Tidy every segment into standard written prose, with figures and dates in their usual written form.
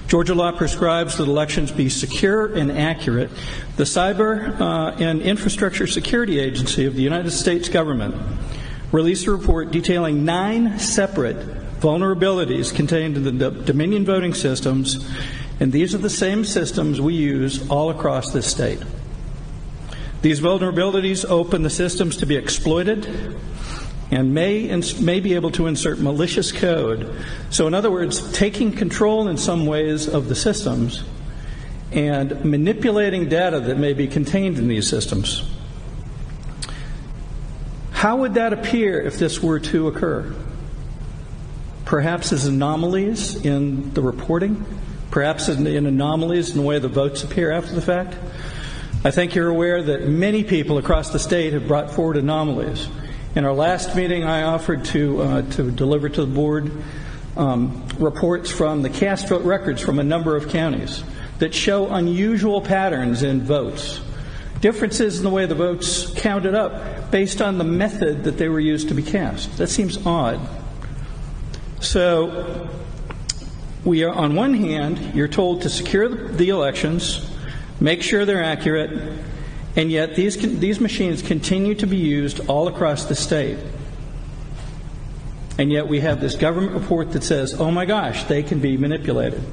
Georgia law prescribes that elections be secure and accurate. The Cyber and Infrastructure Security Agency of the United States government released a report detailing 9 separate vulnerabilities contained in the Dominion voting systems, and these are the same systems we use all across this state. These vulnerabilities open the systems to be exploited and may be able to insert malicious code. So in other words, taking control in some ways of the systems and manipulating data that may be contained in these systems. How would that appear if this were to occur? Perhaps as anomalies in the reporting, perhaps in anomalies in the way the votes appear after the fact. I think you're aware that many people across the state have brought forward anomalies. In our last meeting, I offered to deliver to the board reports from the cast vote records from a number of counties that show unusual patterns in votes, differences in the way the votes counted up based on the method that they were used to be cast. That seems odd. So, we are, on one hand, you're told to secure the elections, make sure they're accurate, and yet these machines continue to be used all across the state. And yet we have this government report that says, oh my gosh, they can be manipulated.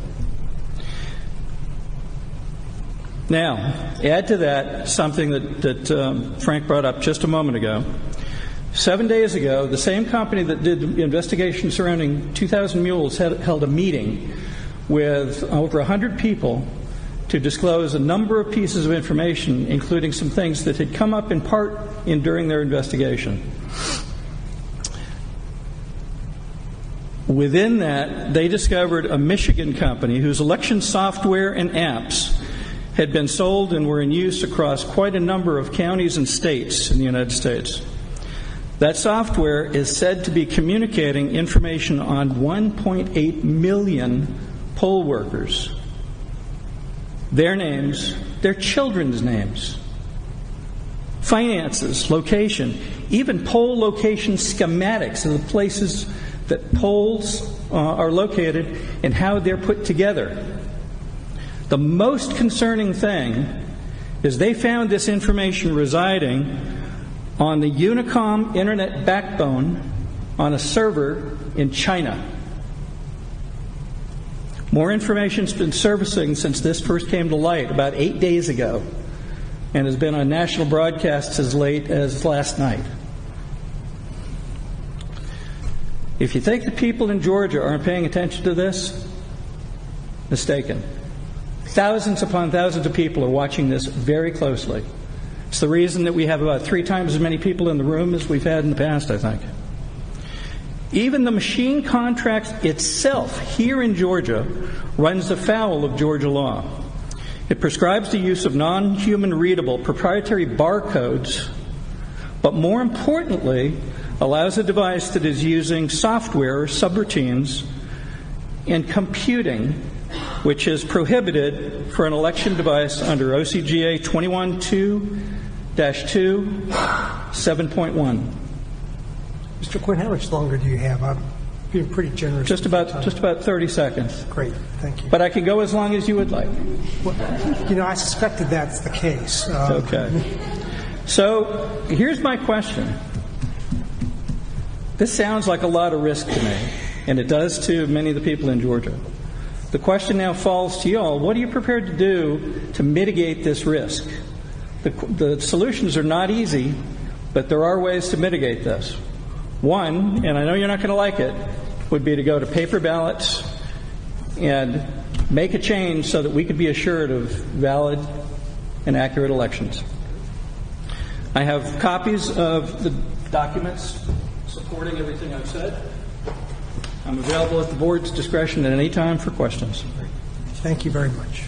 Now, add to that something that Frank brought up just a moment ago. 7 days ago, the same company that did the investigation surrounding 2,000 mules held a meeting with over 100 people to disclose a number of pieces of information, including some things that had come up in part during their investigation. Within that, they discovered a Michigan company whose election software and apps had been sold and were in use across quite a number of counties and states in the United States. That software is said to be communicating information on 1.8 million poll workers. Their names, their children's names, finances, location, even poll location schematics of the places that polls are located and how they're put together. The most concerning thing is they found this information residing on the Unicom internet backbone on a server in China. More information's been surfacing since this first came to light about 8 days ago and has been on national broadcasts as late as last night. If you think the people in Georgia aren't paying attention to this, mistaken. Thousands upon thousands of people are watching this very closely. It's the reason that we have about 3 times as many people in the room as we've had in the past, I think. Even the machine contract itself here in Georgia runs afoul of Georgia law. It prescribes the use of non-human readable proprietary barcodes, but more importantly, allows a device that is using software or subroutines and computing, which is prohibited for an election device under OCGA 21.2-2 7.1. Mr. Quinn, how much longer do you have? I'm being pretty generous. Just about 30 seconds. Great, thank you. But I can go as long as you would like. Well, I suspected that's the case. Okay. So here's my question. This sounds like a lot of risk to me, and it does to many of the people in Georgia. The question now falls to you all. What are you prepared to do to mitigate this risk? The solutions are not easy, but there are ways to mitigate this. One, and I know you're not going to like it, would be to go to paper ballots and make a change so that we could be assured of valid and accurate elections. I have copies of the documents supporting everything I've said. I'm available at the board's discretion at any time for questions. Thank you very much.